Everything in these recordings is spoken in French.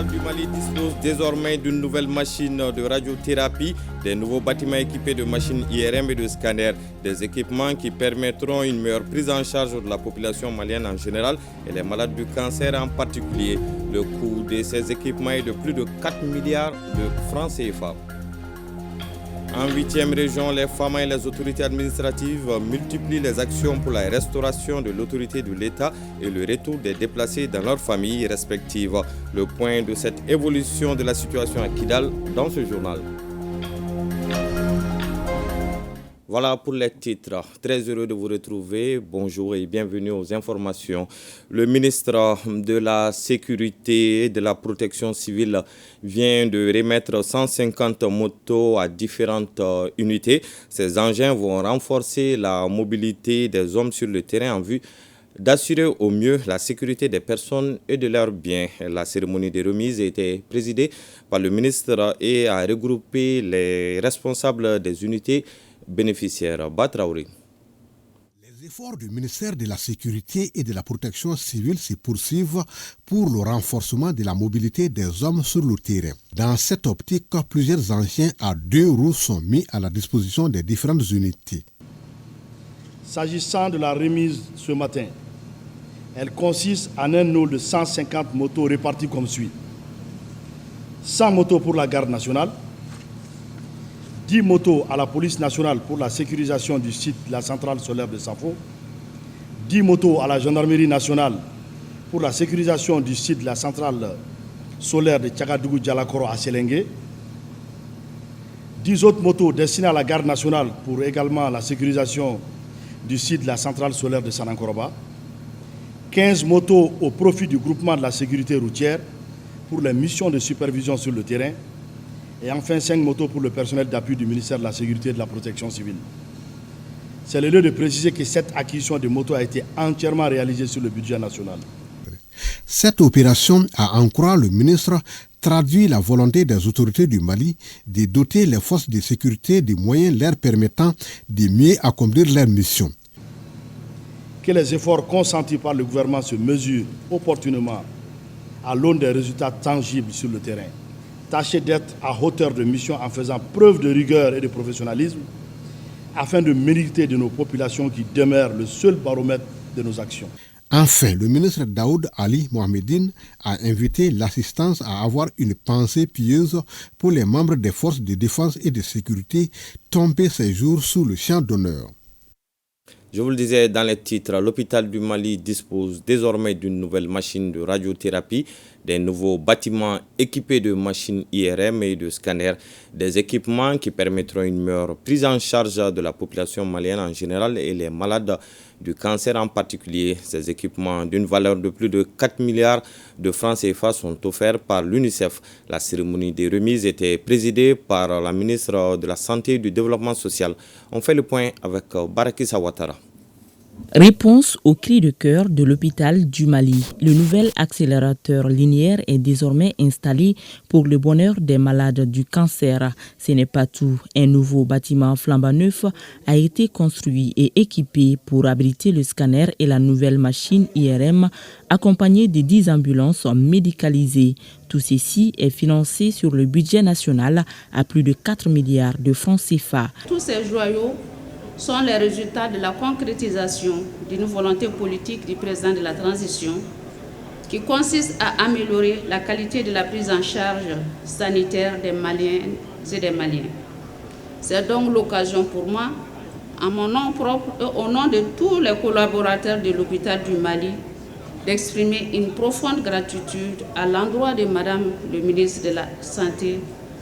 l'hôpital du Mali dispose désormais d'une nouvelle machine de radiothérapie, des nouveaux bâtiments équipés de machines IRM et de scanners, des équipements qui permettront une meilleure prise en charge de la population malienne en général et les malades du cancer en particulier. Le coût de ces équipements est de plus de 4 milliards de francs CFA. En 8e région, les femmes et les autorités administratives multiplient les actions pour la restauration de l'autorité de l'État et le retour des déplacés dans leurs familles respectives. Le point de cette évolution de la situation à Kidal dans ce journal. Voilà pour les titres. Très heureux de vous retrouver. Bonjour et bienvenue aux informations. Le ministre de la Sécurité et de la Protection civile vient de remettre 150 motos à différentes unités. Ces engins vont renforcer la mobilité des hommes sur le terrain en vue d'assurer au mieux la sécurité des personnes et de leurs biens. La cérémonie de remise a été présidée par le ministre et a regroupé les responsables des unités bénéficiaires. Batraouri. Les efforts du ministère de la Sécurité et de la Protection civile se poursuivent pour le renforcement de la mobilité des hommes sur le terrain. Dans cette optique, plusieurs engins à 2 roues sont mis à la disposition des différentes unités. S'agissant de la remise ce matin, elle consiste en un lot de 150 motos réparties comme suit. 100 motos pour la garde nationale, 10 motos à la police nationale pour la sécurisation du site de la centrale solaire de Safo, 10 motos à la gendarmerie nationale pour la sécurisation du site de la centrale solaire de Tchagadougou-Dialakoro à Selengue, 10 autres motos destinées à la garde nationale pour également la sécurisation du site de la centrale solaire de Sanankoroba, 15 motos au profit du groupement de la sécurité routière pour les missions de supervision sur le terrain, et enfin 5 motos pour le personnel d'appui du ministère de la Sécurité et de la Protection civile. C'est le lieu de préciser que cette acquisition de motos a été entièrement réalisée sur le budget national. Cette opération, à en croire le ministre, traduit la volonté des autorités du Mali de doter les forces de sécurité des moyens leur permettant de mieux accomplir leur mission. Que les efforts consentis par le gouvernement se mesurent opportunément à l'aune des résultats tangibles sur le terrain. Tâchez d'être à hauteur de mission en faisant preuve de rigueur et de professionnalisme afin de mériter de nos populations qui demeurent le seul baromètre de nos actions. Enfin, le ministre Daoud Ali Mohamedine a invité l'assistance à avoir une pensée pieuse pour les membres des forces de défense et de sécurité tombés ces jours sous le champ d'honneur. Je vous le disais dans les titres, l'hôpital du Mali dispose désormais d'une nouvelle machine de radiothérapie, des nouveaux bâtiments équipés de machines IRM et de scanners, des équipements qui permettront une meilleure prise en charge de la population malienne en général et les malades du cancer en particulier. Ces équipements d'une valeur de plus de 4 milliards de francs CFA sont offerts par l'UNICEF. La cérémonie des remises était présidée par la ministre de la Santé et du Développement social. On fait le point avec Barakissa Ouattara. Réponse au cri de cœur de l'hôpital du Mali. Le nouvel accélérateur linéaire est désormais installé pour le bonheur des malades du cancer. Ce n'est pas tout. Un nouveau bâtiment flambant neuf a été construit et équipé pour abriter le scanner et la nouvelle machine IRM, accompagné de 10 ambulances médicalisées. Tout ceci est financé sur le budget national à plus de 4 milliards de francs CFA. Tous ces joyaux sont les résultats de la concrétisation d'une volonté politique du président de la transition qui consiste à améliorer la qualité de la prise en charge sanitaire des Maliennes et des Maliens. C'est donc l'occasion pour moi, en mon nom propre et au nom de tous les collaborateurs de l'hôpital du Mali, d'exprimer une profonde gratitude à l'endroit de Madame le ministre de la Santé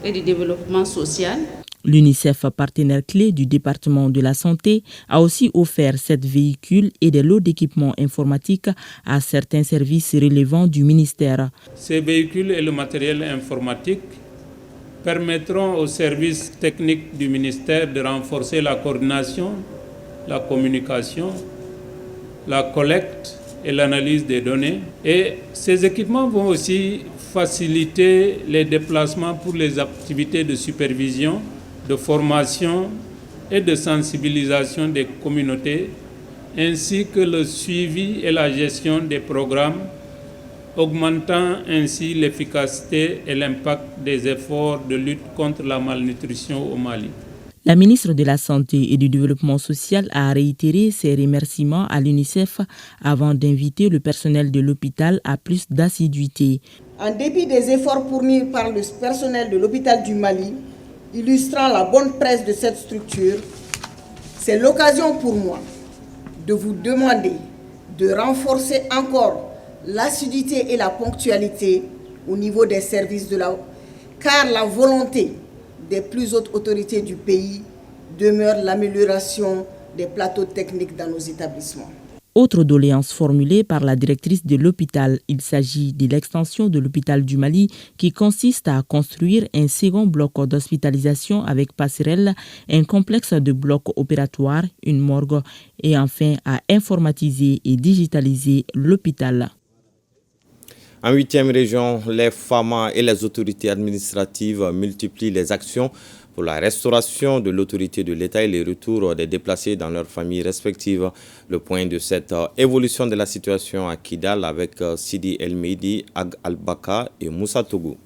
et du Développement social. L'UNICEF, partenaire clé du département de la santé, a aussi offert 7 véhicules et des lots d'équipements informatiques à certains services relevant du ministère. Ces véhicules et le matériel informatique permettront aux services techniques du ministère de renforcer la coordination, la communication, la collecte et l'analyse des données. Et ces équipements vont aussi faciliter les déplacements pour les activités de supervision, de formation et de sensibilisation des communautés, ainsi que le suivi et la gestion des programmes augmentant ainsi l'efficacité et l'impact des efforts de lutte contre la malnutrition au Mali. La ministre de la Santé et du Développement social a réitéré ses remerciements à l'UNICEF avant d'inviter le personnel de l'hôpital à plus d'assiduité. En dépit des efforts fournis par le personnel de l'hôpital du Mali, illustrant la bonne presse de cette structure, c'est l'occasion pour moi de vous demander de renforcer encore l'assiduité et la ponctualité au niveau des services car la volonté des plus hautes autorités du pays demeure l'amélioration des plateaux techniques dans nos établissements. Autre doléance formulée par la directrice de l'hôpital, il s'agit de l'extension de l'hôpital du Mali qui consiste à construire un second bloc d'hospitalisation avec passerelle, un complexe de blocs opératoires, une morgue et enfin à informatiser et digitaliser l'hôpital. En 8e région, les FAMA et les autorités administratives multiplient les actions pour la restauration de l'autorité de l'État et le retour des déplacés dans leurs familles respectives. Le point de cette évolution de la situation à Kidal avec Sidi El Mehdi, Ag Al-Baka et Moussa Togo.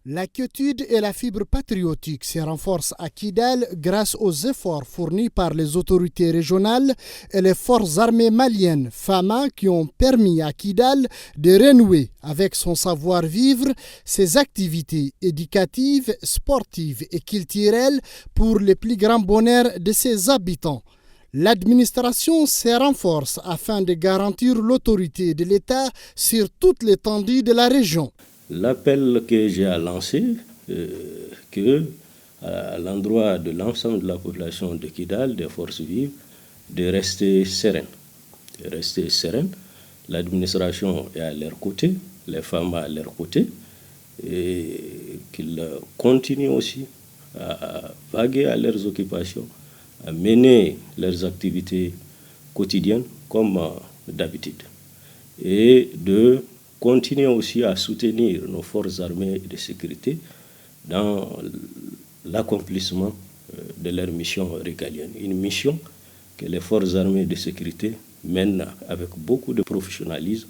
La quiétude et la fibre patriotique se renforcent à Kidal grâce aux efforts fournis par les autorités régionales et les forces armées maliennes FAMA qui ont permis à Kidal de renouer avec son savoir-vivre ses activités éducatives, sportives et culturelles pour le plus grand bonheur de ses habitants. L'administration se renforce afin de garantir l'autorité de l'État sur toute l'étendue de la région. L'appel que j'ai à lancer, à l'endroit de l'ensemble de la population de Kidal, des forces vives, de rester sereine. L'administration est à leur côté, les femmes à leur côté, et qu'ils continuent aussi à vaguer à leurs occupations, à mener leurs activités quotidiennes comme d'habitude. Et de continuer aussi à soutenir nos forces armées de sécurité dans l'accomplissement de leur mission régalienne. Une mission que les forces armées de sécurité mènent avec beaucoup de professionnalisme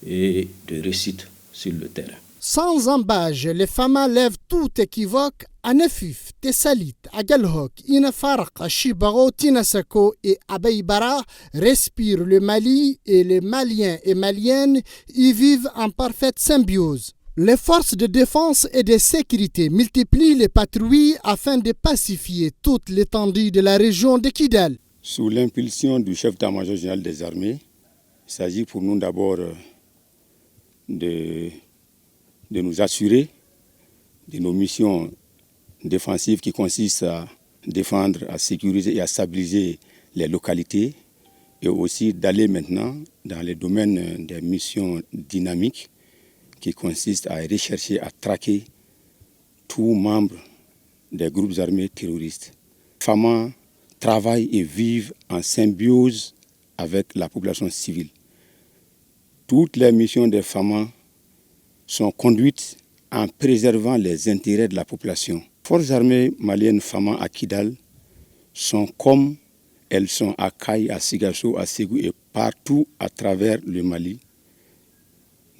et de réussite sur le terrain. Sans embâge, les FAMA lèvent tout équivoque à Nefif, Tessalit, Agalhok, Inafarq, Chibaro, Tinasako et Abaïbara respirent le Mali et les Maliens et Maliennes y vivent en parfaite symbiose. Les forces de défense et de sécurité multiplient les patrouilles afin de pacifier toute l'étendue de la région de Kidal. Sous l'impulsion du chef d'état-major général des armées, il s'agit pour nous d'abord de nous assurer de nos missions défensives qui consistent à défendre, à sécuriser et à stabiliser les localités et aussi d'aller maintenant dans les domaines des missions dynamiques qui consistent à rechercher, à traquer tous membres des groupes armés terroristes. Les FAMA travaillent et vivent en symbiose avec la population civile. Toutes les missions des FAMA sont conduites en préservant les intérêts de la population. Les forces armées maliennes FAMA à Kidal sont comme elles sont à Kaï, à Sigasso, à Ségou et partout à travers le Mali.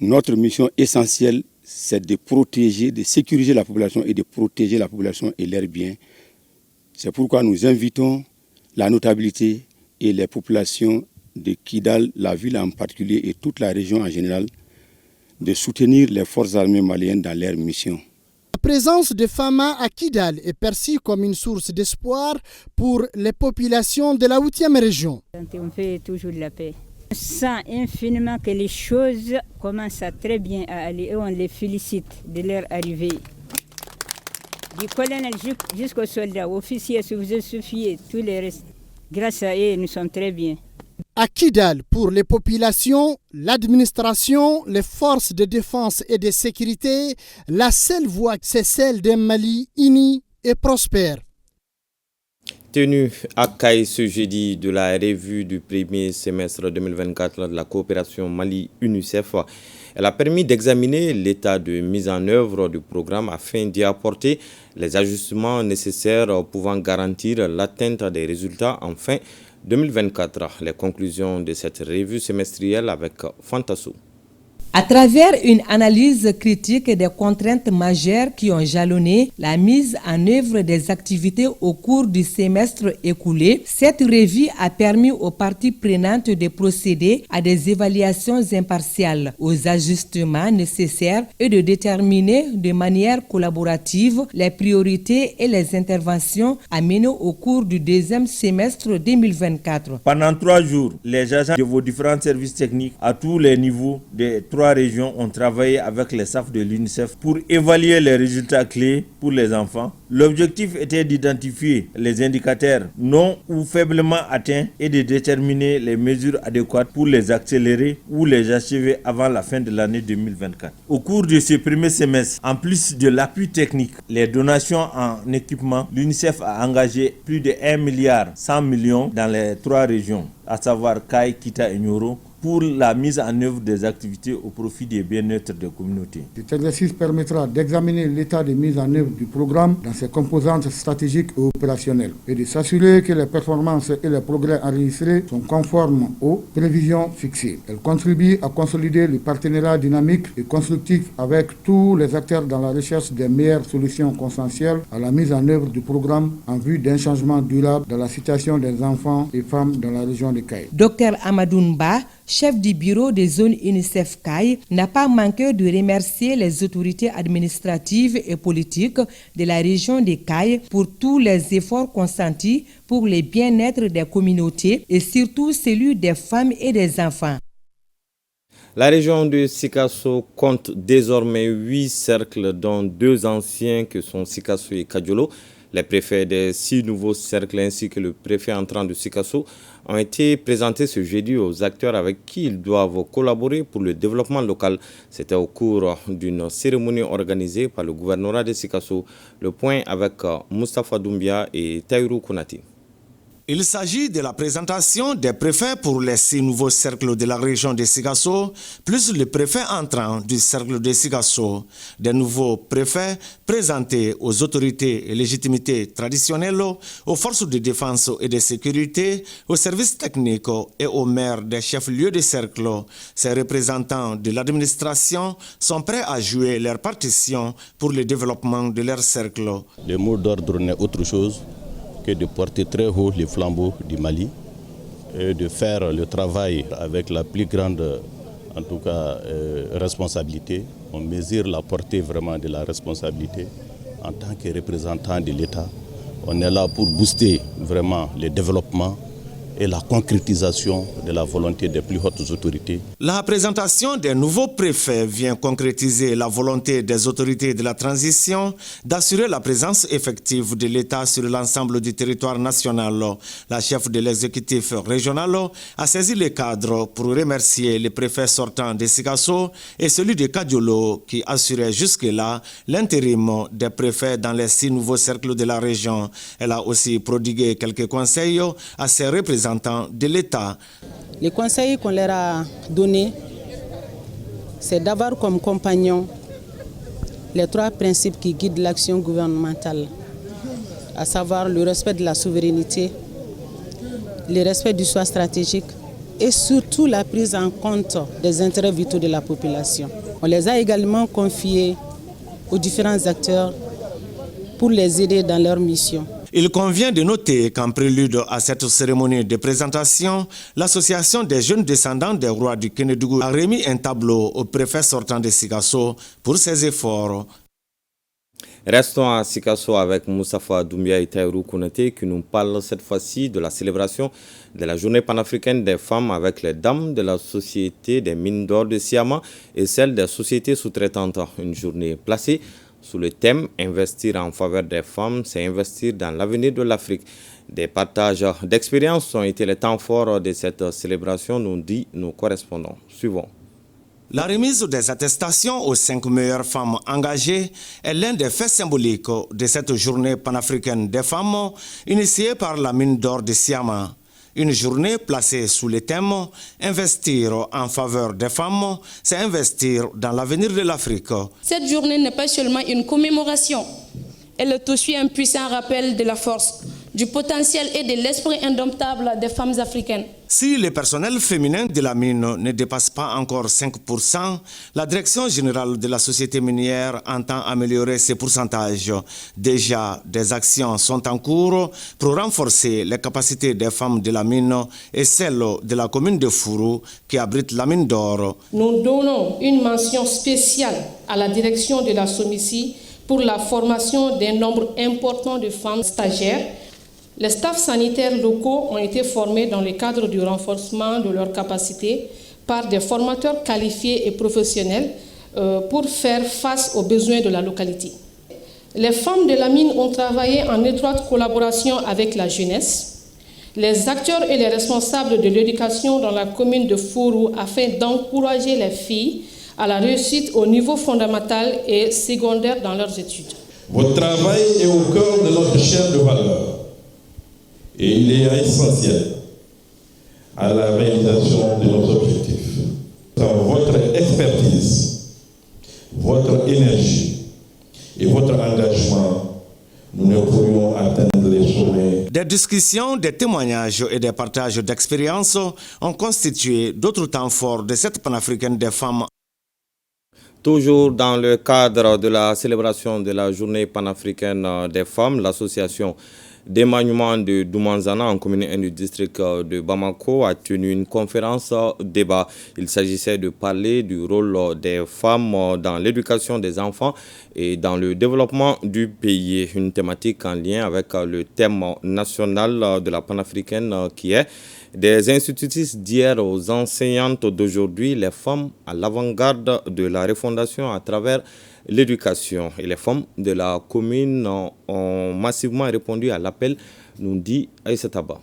Notre mission essentielle, c'est de protéger, de sécuriser la population et de protéger la population et leurs biens. C'est pourquoi nous invitons la notabilité et les populations de Kidal, la ville en particulier et toute la région en général, de soutenir les forces armées maliennes dans leur mission. La présence de FAMA à Kidal est perçue comme une source d'espoir pour les populations de la 8e région. On fait toujours de la paix. On sent infiniment que les choses commencent à très bien à aller et on les félicite de leur arrivée. Du colonel jusqu'aux soldats, officiers, sous-officiers, tous les restes. Grâce à eux, nous sommes très bien. À Kidal, pour les populations, l'administration, les forces de défense et de sécurité, la seule voie, c'est celle d'un Mali uni et prospère. Tenue à Kaï ce jeudi de la revue du premier semestre 2024 de la coopération Mali-UNICEF, elle a permis d'examiner l'état de mise en œuvre du programme afin d'y apporter les ajustements nécessaires pouvant garantir l'atteinte des résultats en fin 2024. Les conclusions de cette revue semestrielle avec Fantasso. À travers une analyse critique des contraintes majeures qui ont jalonné la mise en œuvre des activités au cours du semestre écoulé, cette revue a permis aux parties prenantes de procéder à des évaluations impartiales, aux ajustements nécessaires et de déterminer de manière collaborative les priorités et les interventions à mener au cours du deuxième semestre 2024. Pendant 3 jours, les agents de vos différents services techniques à tous les niveaux des 3 régions ont travaillé avec les staffs de l'UNICEF pour évaluer les résultats clés pour les enfants. L'objectif était d'identifier les indicateurs non ou faiblement atteints et de déterminer les mesures adéquates pour les accélérer ou les achever avant la fin de l'année 2024. Au cours de ce premier semestre, en plus de l'appui technique, les donations en équipement, l'UNICEF a engagé plus de 1,1 milliard dans les 3 régions, à savoir Kay, Kita et Nyoro, pour la mise en œuvre des activités au profit des bien-être des communautés. Cet exercice permettra d'examiner l'état de mise en œuvre du programme dans ses composantes stratégiques et opérationnelles et de s'assurer que les performances et les progrès enregistrés sont conformes aux prévisions fixées. Elle contribue à consolider le partenariat dynamique et constructif avec tous les acteurs dans la recherche des meilleures solutions consensuelles à la mise en œuvre du programme en vue d'un changement durable dans la situation des enfants et femmes dans la région de Kay. Dr Amadou Mba, chef du bureau des zones UNICEF Kay, n'a pas manqué de remercier les autorités administratives et politiques de la région de Kay pour tous les efforts consentis pour le bien-être des communautés et surtout celui des femmes et des enfants. La région de Sikasso compte désormais 8 cercles, dont 2 anciens que sont Sikasso et Kadiolo. Les préfets des 6 nouveaux cercles ainsi que le préfet entrant de Sikasso ont été présentés ce jeudi aux acteurs avec qui ils doivent collaborer pour le développement local. C'était au cours d'une cérémonie organisée par le gouvernorat de Sikasso. Le point avec Moustapha Doumbia et Taïrou Konati. Il s'agit de la présentation des préfets pour les 6 nouveaux cercles de la région de Sikasso, plus le préfet entrant du cercle de Sikasso. Des nouveaux préfets présentés aux autorités et légitimités traditionnelles, aux forces de défense et de sécurité, aux services techniques et aux maires des chefs-lieux de cercle. Ces représentants de l'administration sont prêts à jouer leur partition pour le développement de leur cercle. Le mot d'ordre n'est autre chose que de porter très haut les flambeaux du Mali et de faire le travail avec la plus grande, en tout cas, responsabilité. On mesure la portée vraiment de la responsabilité en tant que représentant de l'État. On est là pour booster vraiment le développement et la concrétisation de la volonté des plus hautes autorités. La présentation des nouveaux préfets vient concrétiser la volonté des autorités de la transition d'assurer la présence effective de l'État sur l'ensemble du territoire national. La chef de l'exécutif régional a saisi les cadres pour remercier les préfets sortants de Sikasso et celui de Kadiolo qui assurait jusque-là l'intérim des préfets dans les 6 nouveaux cercles de la région. Elle a aussi prodigué quelques conseils à ses représentants de l'État. Les conseils qu'on leur a donnés, c'est d'avoir comme compagnons les 3 principes qui guident l'action gouvernementale, à savoir le respect de la souveraineté, le respect du choix stratégique et surtout la prise en compte des intérêts vitaux de la population. On les a également confiés aux différents acteurs pour les aider dans leur mission. Il convient de noter qu'en prélude à cette cérémonie de présentation, l'association des jeunes descendants des rois du Kénédougou a remis un tableau au préfet sortant de Sikasso pour ses efforts. Restons à Sikasso avec Moustapha Doumbia et Taïrou Konate qui nous parlent cette fois-ci de la célébration de la journée panafricaine des femmes avec les dames de la société des mines d'or de Siama et celle des sociétés sous-traitantes. Une journée placée sous le thème « Investir en faveur des femmes, c'est investir dans l'avenir de l'Afrique ». Des partages d'expériences ont été les temps forts de cette célébration, nous dit nos correspondants. Suivons. La remise des attestations aux 5 meilleures femmes engagées est l'un des faits symboliques de cette journée panafricaine des femmes initiée par la mine d'or de Siama. Une journée placée sous le thème « Investir en faveur des femmes, c'est investir dans l'avenir de l'Afrique ». Cette journée n'est pas seulement une commémoration, elle est aussi un puissant rappel de la force du potentiel et de l'esprit indomptable des femmes africaines. Si le personnel féminin de la mine ne dépasse pas encore 5%, la Direction générale de la société minière entend améliorer ces pourcentages. Déjà, des actions sont en cours pour renforcer les capacités des femmes de la mine et celles de la commune de Fourou qui abrite la mine d'or. Nous donnons une mention spéciale à la direction de la SOMICI pour la formation d'un nombre important de femmes stagiaires. Les staffs sanitaires locaux ont été formés dans le cadre du renforcement de leurs capacités par des formateurs qualifiés et professionnels pour faire face aux besoins de la localité. Les femmes de la mine ont travaillé en étroite collaboration avec la jeunesse, les acteurs et les responsables de l'éducation dans la commune de Fourou afin d'encourager les filles à la réussite au niveau fondamental et secondaire dans leurs études. Votre travail est au cœur de notre chaîne de valeur. Et il est essentiel à la réalisation de nos objectifs. Sans votre expertise, votre énergie et votre engagement, nous ne pourrions atteindre les sommets. Des discussions, des témoignages et des partages d'expériences ont constitué d'autres temps forts de cette panafricaine des femmes. Toujours dans le cadre de la célébration de la journée panafricaine des femmes, l'association d'émaniement de Doumanzana en commune 1 du district de Bamako a tenu une conférence débat. Il s'agissait de parler du rôle des femmes dans l'éducation des enfants et dans le développement du pays. Une thématique en lien avec le thème national de la panafricaine qui est des institutrices d'hier aux enseignantes d'aujourd'hui, les femmes à l'avant-garde de la refondation à travers l'éducation. Et les femmes de la commune ont massivement répondu à l'appel, nous dit Aïssa Taba.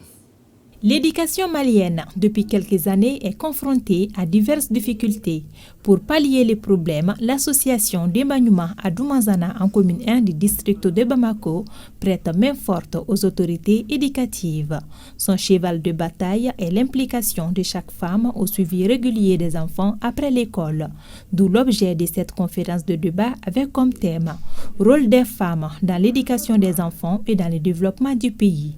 L'éducation malienne, depuis quelques années, est confrontée à diverses difficultés. Pour pallier les problèmes, l'association d'émaniement à Doumanzana en commune 1 du district de Bamako prête main forte aux autorités éducatives. Son cheval de bataille est l'implication de chaque femme au suivi régulier des enfants après l'école. D'où l'objet de cette conférence de débat avec comme thème « Rôle des femmes dans l'éducation des enfants et dans le développement du pays ».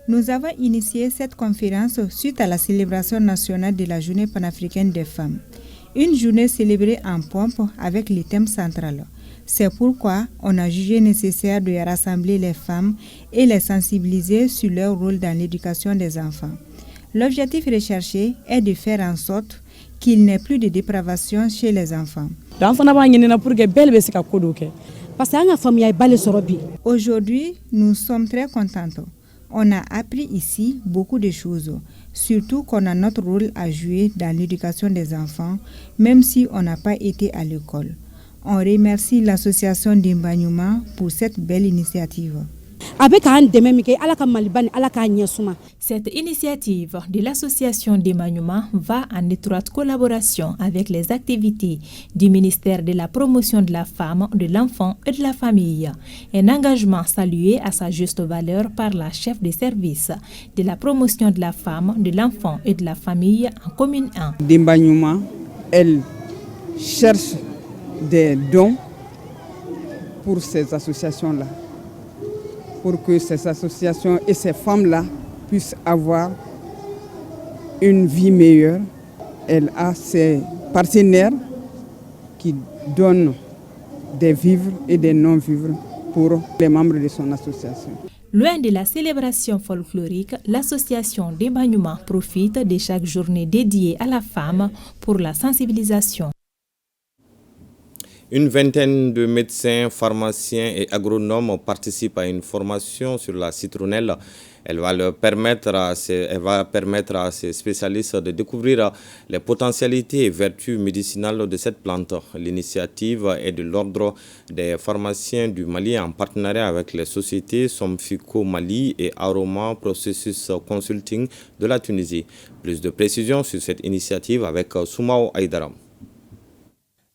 Nous avons initié cette conférence suite à la célébration nationale de la Journée panafricaine des femmes. Une journée célébrée en pompe avec le thème central. C'est pourquoi on a jugé nécessaire de rassembler les femmes et les sensibiliser sur leur rôle dans l'éducation des enfants. L'objectif recherché est de faire en sorte qu'il n'y ait plus de dépravation chez les enfants. Aujourd'hui, nous sommes très contents. On a appris ici beaucoup de choses, surtout qu'on a notre rôle à jouer dans l'éducation des enfants, même si on n'a pas été à l'école. On remercie l'association d'Imbanyuma pour cette belle initiative. Cette initiative de l'association d'émaniement va en étroite collaboration avec les activités du ministère de la promotion de la femme, de l'enfant et de la famille. Un engagement salué à sa juste valeur par la chef de service de la promotion de la femme, de l'enfant et de la famille en commune 1. D'émaniement, elle cherche des dons pour ces associations-là, pour que ces associations et ces femmes-là puissent avoir une vie meilleure. Elle a ses partenaires qui donnent des vivres et des non-vivres pour les membres de son association. Loin de la célébration folklorique, l'association d'émaniement profite de chaque journée dédiée à la femme pour la sensibilisation. Une vingtaine de médecins, pharmaciens et agronomes participent à une formation sur la citronnelle. Elle va permettre à ces spécialistes de découvrir les potentialités et vertus médicinales de cette plante. L'initiative est de l'ordre des pharmaciens du Mali en partenariat avec les sociétés Somfico Mali et Aroma Processus Consulting de la Tunisie. Plus de précisions sur cette initiative avec Soumao Aïdaram.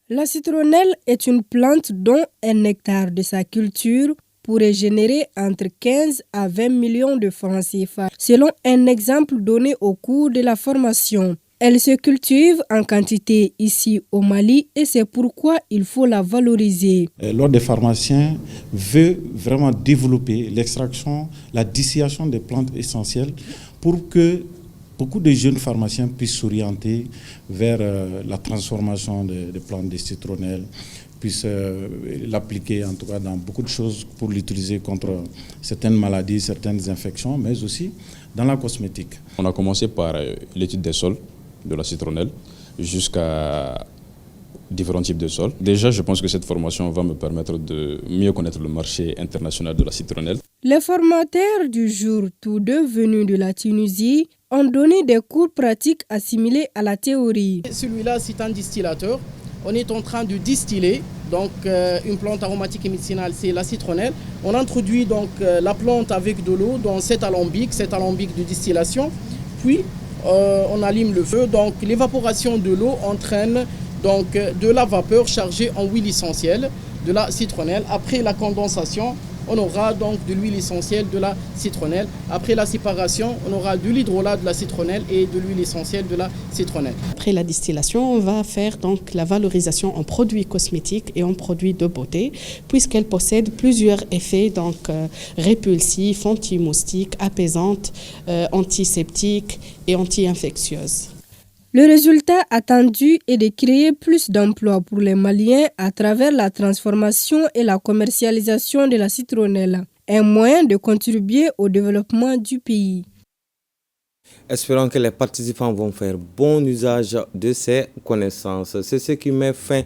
La citronnelle est une plante dont 1 hectare de sa culture pourrait générer entre 15 à 20 millions de francs CFA, selon un exemple donné au cours de la formation. Elle se cultive en quantité ici au Mali et c'est pourquoi il faut la valoriser. L'Ordre des pharmaciens veut vraiment développer l'extraction, la distillation des plantes essentielles pour que beaucoup de jeunes pharmaciens puissent s'orienter vers la transformation des plantes de citronnelle, puissent l'appliquer en tout cas dans beaucoup de choses pour l'utiliser contre certaines maladies, certaines infections, mais aussi dans la cosmétique. On a commencé par l'étude des sols de la citronnelle jusqu'à différents types de sols. Déjà, je pense que cette formation va me permettre de mieux connaître le marché international de la citronnelle. Les formateurs du jour, tous deux venus de la Tunisie, ont donné des cours pratiques assimilés à la théorie. Celui-là, c'est un distillateur. On est en train de distiller donc, une plante aromatique et médicinale, c'est la citronnelle. On introduit donc la plante avec de l'eau dans cet alambic de distillation. Puis, on allume le feu. Donc, l'évaporation de l'eau entraîne donc, de la vapeur chargée en huile essentielle de la citronnelle. Après la condensation, on aura donc de l'huile essentielle de la citronnelle. Après la séparation, on aura de l'hydrolat de la citronnelle et de l'huile essentielle de la citronnelle. Après la distillation, on va faire donc la valorisation en produits cosmétiques et en produits de beauté, puisqu'elle possède plusieurs effets donc répulsifs, anti-moustiques, apaisantes, antiseptiques et anti-infectieuses. Le résultat attendu est de créer plus d'emplois pour les Maliens à travers la transformation et la commercialisation de la citronnelle, un moyen de contribuer au développement du pays. Espérons que les participants vont faire bon usage de ces connaissances. C'est ce qui met fin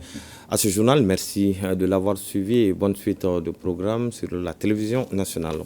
à ce journal. Merci de l'avoir suivi et bonne suite de programme sur la télévision nationale.